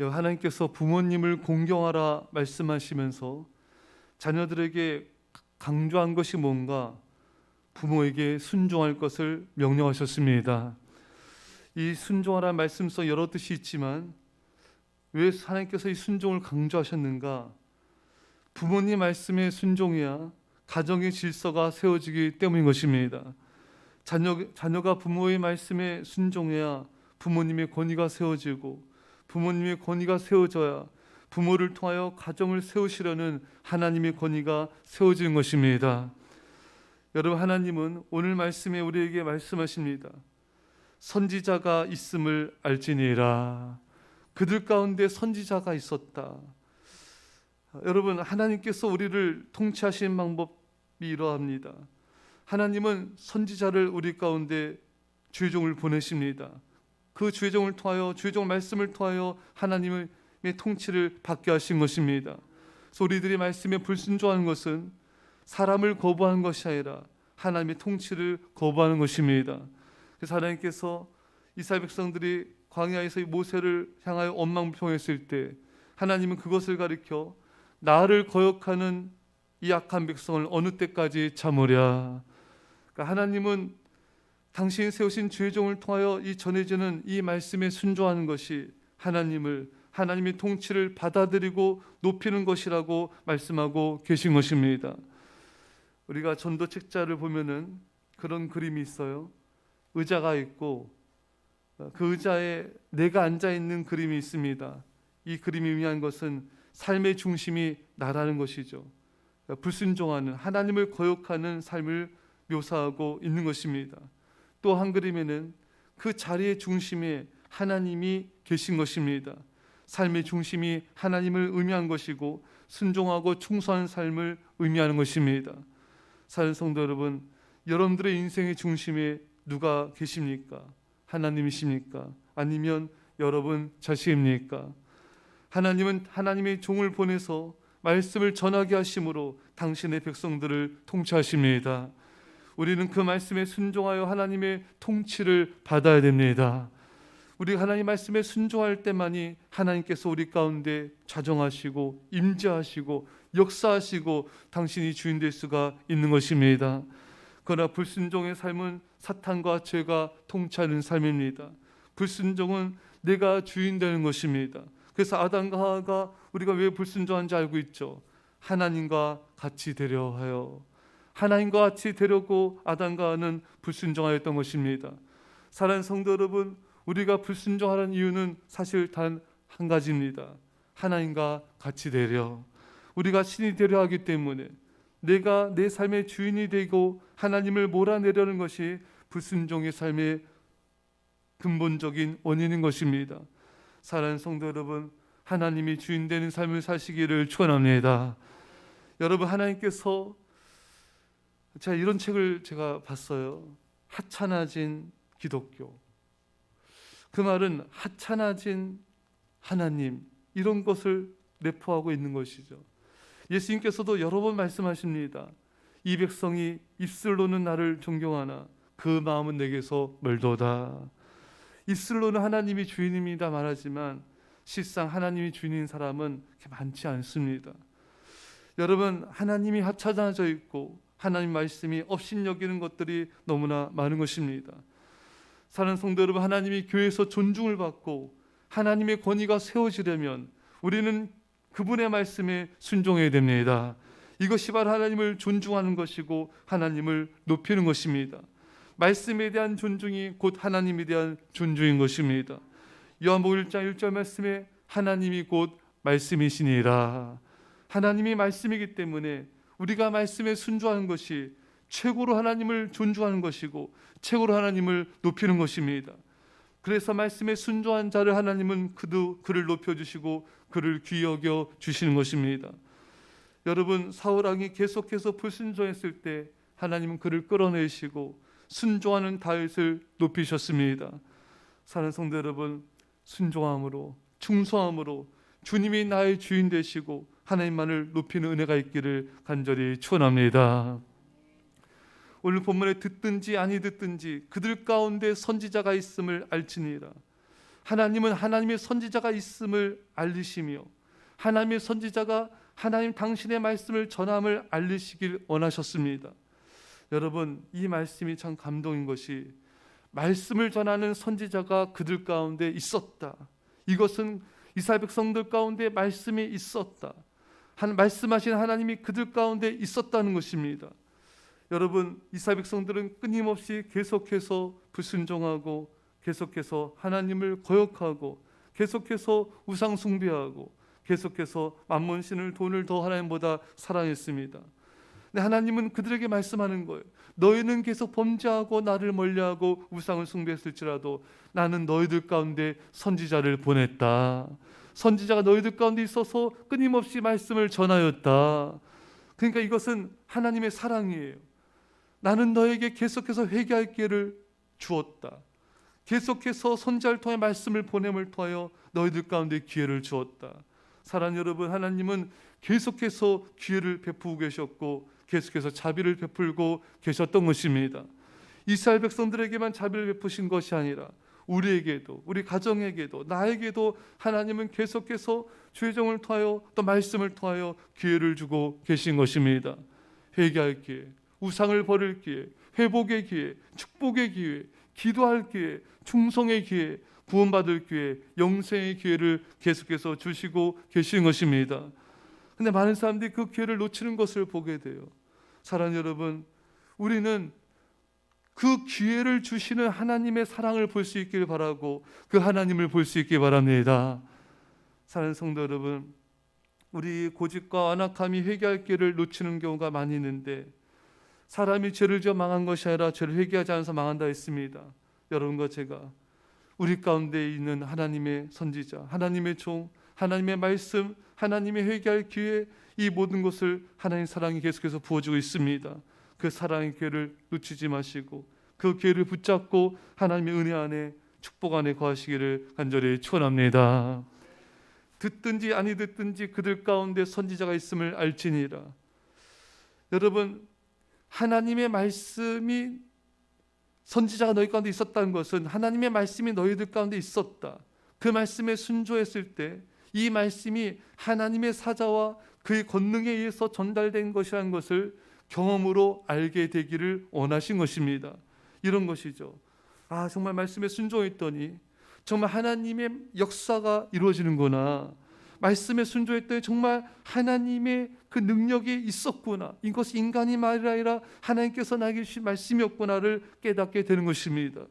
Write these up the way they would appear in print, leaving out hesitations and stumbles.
하나님께서 부모님을 공경하라 말씀하시면서 자녀들에게 강조한 것이 뭔가? 부모에게 순종할 것을 명령하셨습니다. 이 순종하라 말씀 속 여러 뜻이 있지만 왜 하나님께서 이 순종을 강조하셨는가? 부모님 말씀에 순종해야 가정의 질서가 세워지기 때문인 것입니다. 자녀가 부모의 말씀에 순종해야 부모님의 권위가 세워지고, 부모님의 권위가 세워져야 부모를 통하여 가정을 세우시려는 하나님의 권위가 세워지는 것입니다. 여러분, 하나님은 오늘 말씀에 우리에게 말씀하십니다. 선지자가 있음을 알지니라. 그들 가운데 선지자가 있었다. 여러분, 하나님께서 우리를 통치하신 방법이 이러합니다. 하나님은 선지자를 우리 가운데 주의종을 보내십니다. 그 주의종을 통하여, 주의종 말씀을 통하여 하나님의 통치를 받게 하신 것입니다. 그래서 우리들이 말씀에 불순종하는 것은 사람을 거부하는 것이 아니라 하나님의 통치를 거부하는 것입니다. 그래서 하나님께서 이스라엘 백성들이 광야에서 모세를 향하여 원망평했을 때 하나님은 그것을 가리켜 나를 거역하는 이 악한 백성을 어느 때까지 참으랴. 그러니까 하나님은 당신이 세우신 주의종을 통하여 이 전해지는 이 말씀에 순종하는 것이 하나님의 통치를 받아들이고 높이는 것이라고 말씀하고 계신 것입니다. 우리가 전도 책자를 보면은 그런 그림이 있어요. 의자가 있고 그 의자에 내가 앉아 있는 그림이 있습니다. 이 그림이 의미한 것은 삶의 중심이 나라는 것이죠. 불순종하는, 하나님을 거역하는 삶을 묘사하고 있는 것입니다. 또 한 그림에는 그 자리의 중심에 하나님이 계신 것입니다. 삶의 중심이 하나님을 의미한 것이고 순종하고 충성하는 삶을 의미하는 것입니다. 사랑하는 성도 여러분, 여러분들의 인생의 중심에 누가 계십니까? 하나님이십니까? 아니면 여러분 자신입니까? 하나님은 하나님의 종을 보내서 말씀을 전하게 하심으로 당신의 백성들을 통치하십니다. 우리는 그 말씀에 순종하여 하나님의 통치를 받아야 됩니다. 우리 하나님 말씀에 순종할 때만이 하나님께서 우리 가운데 자정하시고 임재하시고 역사하시고 당신이 주인 될 수가 있는 것입니다. 그러나 불순종의 삶은 사탄과 죄가 통치하는 삶입니다. 불순종은 내가 주인 되는 것입니다. 그래서 아담과 하와가 우리가 왜 불순종한지 알고 있죠. 하나님과 같이 되려 하여, 하나님과 같이 되려고 아담과 하와는 불순종하였던 것입니다. 사랑하는 성도 여러분, 우리가 불순종하는 이유는 사실 단 한 가지입니다. 하나님과 같이 되려, 우리가 신이 되려 하기 때문에 내가 내 삶의 주인이 되고 하나님을 몰아내려는 것이 불순종의 삶의 근본적인 원인인 것입니다. 사랑하는 성도 여러분, 하나님이 주인 되는 삶을 사시기를 축원합니다. 여러분, 하나님께서, 제가 이런 책을 봤어요. 하찮아진 기독교. 그 말은 하찮아진 하나님, 이런 것을 내포하고 있는 것이죠. 예수님께서도 여러 번 말씀하십니다. 이 백성이 입술로는 나를 존경하나 그 마음은 내게서 멀도다. 입술로는 하나님이 주인입니다 말하지만 실상 하나님이 주인인 사람은 그렇게 많지 않습니다. 여러분, 하나님이 하찮아져 있고 하나님 말씀이 업신여기는 것들이 너무나 많은 것입니다. 사랑하는 성도 여러분, 하나님이 교회에서 존중을 받고 하나님의 권위가 세워지려면 우리는 그분의 말씀에 순종해야 됩니다. 이것이 바로 하나님을 존중하는 것이고 하나님을 높이는 것입니다. 말씀에 대한 존중이 곧 하나님에 대한 존중인 것입니다. 요한복음 1장 1절 말씀에 하나님이 곧 말씀이시니라. 하나님이 말씀이기 때문에 우리가 말씀에 순종하는 것이 최고로 하나님을 존중하는 것이고 최고로 하나님을 높이는 것입니다. 그래서 말씀에 순종한 자를 하나님은 그를 높여주시고 그를 귀히 여겨 주시는 것입니다. 여러분, 사울 왕이 계속해서 불순종했을 때 하나님은 그를 끌어내시고 순종하는 다윗을 높이셨습니다. 사랑하는 성도 여러분, 순종함으로 충성함으로 주님이 나의 주인 되시고 하나님만을 높이는 은혜가 있기를 간절히 축원합니다. 오늘 본문에 듣든지 아니 듣든지 그들 가운데 선지자가 있음을 알지니라. 하나님은 하나님의 선지자가 있음을 알리시며 하나님의 선지자가 하나님 당신의 말씀을 전함을 알리시길 원하셨습니다. 여러분, 이 말씀이 참 감동인 것이 말씀을 전하는 선지자가 그들 가운데 있었다. 이것은 이스라엘 백성들 가운데 말씀이 있었다. 말씀하신 하나님이 그들 가운데 있었다는 것입니다. 여러분, 이스라엘 백성들은 끊임없이 계속해서 불순종하고 계속해서 하나님을 거역하고 계속해서 우상 숭배하고 계속해서 만몬신을 돈을 더 하나님보다 사랑했습니다. 근데 하나님은 그들에게 말씀하는 거예요. 너희는 계속 범죄하고 나를 멀리하고 우상을 숭배했을지라도 나는 너희들 가운데 선지자를 보냈다. 선지자가 너희들 가운데 있어서 끊임없이 말씀을 전하였다. 그러니까 이것은 하나님의 사랑이에요. 나는 너에게 계속해서 회개할 기회를 주었다. 계속해서 선지자를 통해 말씀을 보냄을 통하여 너희들 가운데 기회를 주었다. 사랑하는 여러분, 하나님은 계속해서 기회를 베푸고 계셨고 계속해서 자비를 베풀고 계셨던 것입니다. 이스라엘 백성들에게만 자비를 베푸신 것이 아니라 우리에게도, 우리 가정에게도, 나에게도 하나님은 계속해서 죄정을 통하여 또 말씀을 통하여 기회를 주고 계신 것입니다. 회개할 기회, 우상을 버릴 기회, 회복의 기회, 축복의 기회, 기도할 기회, 충성의 기회, 구원받을 기회, 영생의 기회를 계속해서 주시고 계신 것입니다. 근데 많은 사람들이 그 기회를 놓치는 것을 보게 돼요. 사랑하는 여러분, 우리는 그 기회를 주시는 하나님의 사랑을 볼 수 있길 바라고 그 하나님을 볼 수 있길 바랍니다. 사랑하는 성도 여러분, 우리 고집과 완악함이 회개할 기회를 놓치는 경우가 많이 있는데 사람이 죄를 지어 망한 것이 아니라 죄를 회개하지 않아서 망한다 했습니다. 여러분과 제가 우리 가운데 있는 하나님의 선지자, 하나님의 종, 하나님의 말씀, 하나님의 회개할 기회, 이 모든 것을 하나님의 사랑이 계속해서 부어주고 있습니다. 그 사랑의 기회를 놓치지 마시고 그 기회를 붙잡고 하나님의 은혜 안에 축복 안에 거하시기를 간절히 축원합니다. 듣든지 아니 듣든지 그들 가운데 선지자가 있음을 알지니라. 여러분, 하나님의 말씀이 선지자가 너희 가운데 있었다는 것은 하나님의 말씀이 너희들 가운데 있었다. 그 말씀에 순종했을 때 이 말씀이 하나님의 사자와 그의 권능에 의해서 전달된 것이라는 것을 경험으로 알게 되기를 원하신 것입니다. 이런 것이죠. 아, 정말 말씀에 순종했더니 정말 하나님의 역사가 이루어지는구나. 말씀에 순종했더니 정말 하나님의 그 능력이 있었구나. 이것이 인간이 말이 아니라 하나님께서 나에게 주신 말씀이었구나를 깨닫게 되는 것입니다.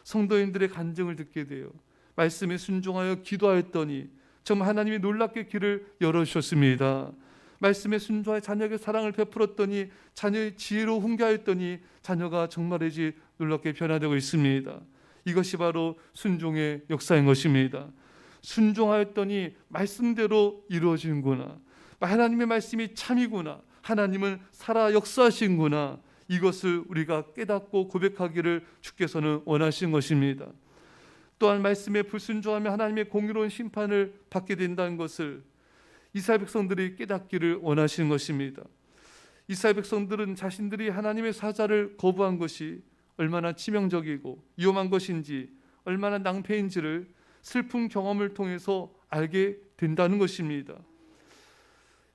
성도인들의 간증을 듣게 돼요. 말씀에 순종하여 기도하였더니 정말 하나님이 놀랍게 길을 열어주셨습니다. 말씀에 순종하여 자녀에게 사랑을 베풀었더니 자녀의 지혜로 훈계하였더니 자녀가 정말이지 놀랍게 변화되고 있습니다. 이것이 바로 순종의 역사인 것입니다. 순종하였더니 말씀대로 이루어지는구나. 하나님의 말씀이 참이구나. 하나님은 살아 역사하신구나. 이것을 우리가 깨닫고 고백하기를 주께서는 원하신 것입니다. 또한 말씀에 불순종하면 하나님의 공의로운 심판을 받게 된다는 것을 이스라엘 백성들이 깨닫기를 원하시는 것입니다. 이스라엘 백성들은 자신들이 하나님의 사자를 거부한 것이 얼마나 치명적이고 위험한 것인지, 얼마나 낭패인지를 슬픈 경험을 통해서 알게 된다는 것입니다.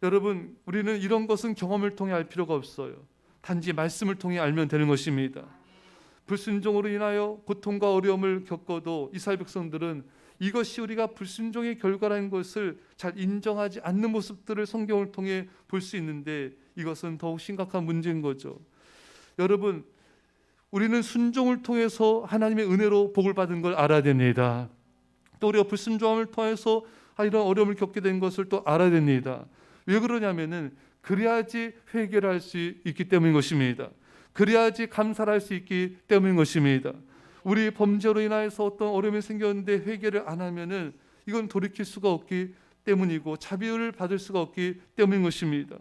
여러분, 우리는 이런 것은 경험을 통해 알 필요가 없어요. 단지 말씀을 통해 알면 되는 것입니다. 불순종으로 인하여 고통과 어려움을 겪어도 이스라엘 백성들은 이것이 우리가 불순종의 결과라는 것을 잘 인정하지 않는 모습들을 성경을 통해 볼 수 있는데 이것은 더욱 심각한 문제인 거죠. 여러분, 우리는 순종을 통해서 하나님의 은혜로 복을 받은 걸 알아야 됩니다. 또 우리가 불순종함을 통해서 이런 어려움을 겪게 된 것을 또 알아야 됩니다. 왜 그러냐면은 그래야지 회개를 할 수 있기 때문인 것입니다. 그래야지 감사를 할 수 있기 때문인 것입니다. 우리 범죄로 인하여서 어떤 어려움이 생겼는데 회개를 안 하면은 이건 돌이킬 수가 없기 때문이고 자비를 받을 수가 없기 때문인 것입니다.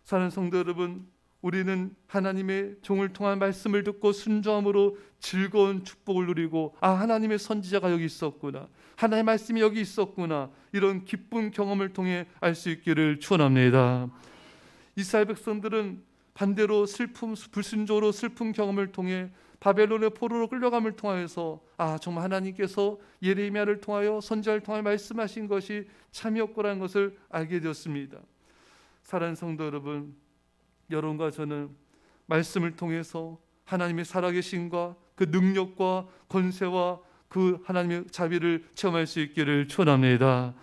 사랑하는 성도 여러분, 우리는 하나님의 종을 통한 말씀을 듣고 순종함으로 즐거운 축복을 누리고 하나님의 선지자가 여기 있었구나, 하나님의 말씀이 여기 있었구나, 이런 기쁜 경험을 통해 알 수 있기를 축원합니다. 이스라엘 백성들은 반대로 불순종으로 슬픈 경험을 통해 바벨론의 포로로 끌려감을 통하여서 정말 하나님께서 예레미야를 통하여 선지자를 통하여 말씀하신 것이 참이었구라는 것을 알게 되었습니다. 사랑하는 성도 여러분, 여러분과 저는 말씀을 통해서 하나님의 살아계심과 그 능력과 권세와 그 하나님의 자비를 체험할 수 있기를 축원합니다.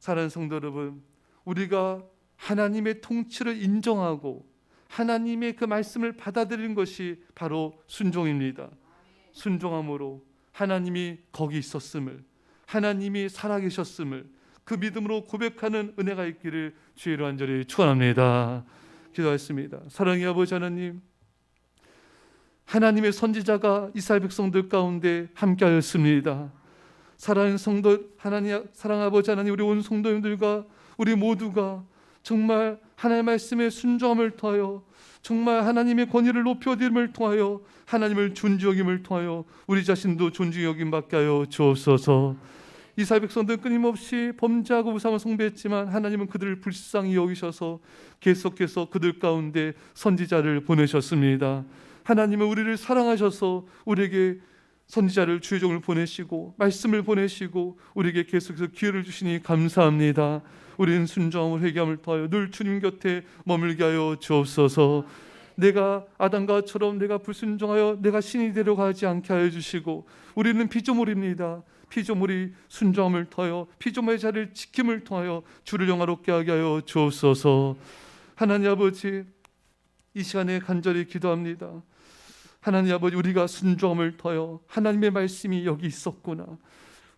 사랑하는 성도 여러분, 우리가 하나님의 통치를 인정하고 하나님의 그 말씀을 받아들이는 것이 바로 순종입니다. 순종함으로 하나님이 거기 있었음을, 하나님이 살아계셨음을 그 믿음으로 고백하는 은혜가 있기를 주의 이름으로 간절히 축원합니다. 기도하겠습니다. 사랑의 아버지 하나님, 하나님의 선지자가 이스라엘 백성들 가운데 함께하였습니다. 사랑하는 성도 하나님, 사랑 아버지 하나님, 우리 온 성도님들과 우리 모두가 정말 하나님의 말씀에 순종함을 통하여 정말 하나님의 권위를 높여드림을 통하여 하나님을 존중히 여김을 통하여 우리 자신도 존중히 여김 받게 하여 주옵소서. 이스라엘 백성들은 끊임없이 범죄하고 우상을 숭배했지만 하나님은 그들을 불쌍히 여기셔서 계속해서 그들 가운데 선지자를 보내셨습니다. 하나님은 우리를 사랑하셔서 우리에게 선지자를 주의 종을 보내시고 말씀을 보내시고 우리에게 계속해서 기회를 주시니 감사합니다. 우리는 순종함을 회개함을 통하여 늘 주님 곁에 머물게 하여 주옵소서. 내가 아담과처럼 내가 불순종하여 내가 신이 되려가지 않게 하여 주시고, 우리는 피조물입니다. 피조물이 순종함을 통하여 피조물의 자리를 지킴을 통하여 주를 영화롭게 하게 하여 주옵소서. 하나님 아버지, 이 시간에 간절히 기도합니다. 하나님 아버지, 우리가 순종함을 통하여 하나님의 말씀이 여기 있었구나,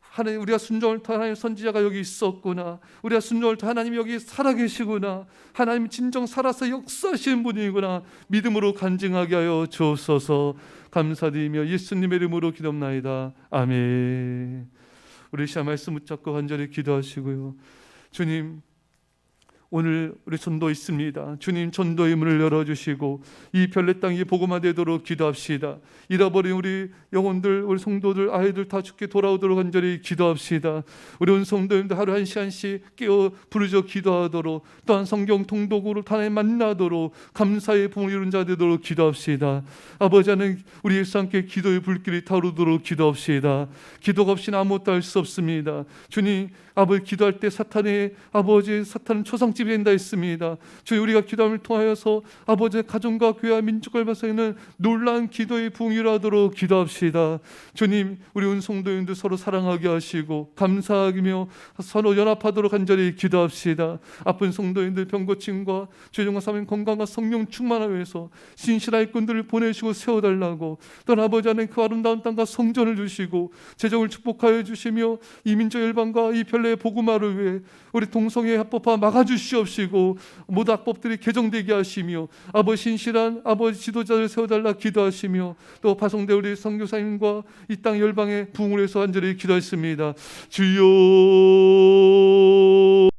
하나님, 우리가 순종을 통해 하나님 선지자가 여기 있었구나, 우리가 순종을 통해 하나님이 여기 살아계시구나, 하나님 진정 살아서 역사하시는 분이구나 믿음으로 간증하게 하여 주옵소서. 감사드리며 예수님의 이름으로 기도합나이다. 아멘. 우리 시간 말씀 붙잡고 간절히 기도하시고요. 주님, 오늘 우리 전도 있습니다. 주님, 전도의 문을 열어주시고 이 별내 땅이 복음화되도록 기도합시다. 잃어버린 우리 영혼들, 우리 성도들, 아이들 다 주께 돌아오도록 간절히 기도합시다. 우리 온 성도님들 하루 한 시간씩 깨어 부르짖어 기도하도록, 또한 성경 통독으로 하나님 만나도록 감사의 부흥을 이룬 자 되도록 기도합시다. 아버지 하나님, 우리 일상 함께 기도의 불길이 타오르도록 기도합시다. 기도가 없이는 아무것도 할 수 없습니다. 주님, 아버지, 기도할 때 사탄은 초상집이 된다 했습니다. 주님, 우리가 기도함을 통하여서 아버지 가정과 교회와 민족을 발생하는 놀라운 기도의 부흥이 일어나도록 기도합시다. 주님, 우리 온 성도님들 서로 사랑하게 하시고 감사하며 서로 연합하도록 간절히 기도합시다. 아픈 성도님들 병 고침과 죄종과 사명 건강과 성령 충만하기 위해서 신실한 일꾼들을 보내시고 세워달라고, 또한 아버지 하나님 그 아름다운 땅과 성전을 주시고 재정을 축복하여 주시며 이 민족 열방과 이 별내의 복음화를 위해 우리 동성애 합법화 막아주시옵시고 모든 악법들이 개정되게 하시며 아버지 신실한 아버지 지도자를 세워달라 기도하시며, 또 파송대 우리 선교사님과 이 땅 열방의 부흥을 위해서 간절히 기도했습니다. 주여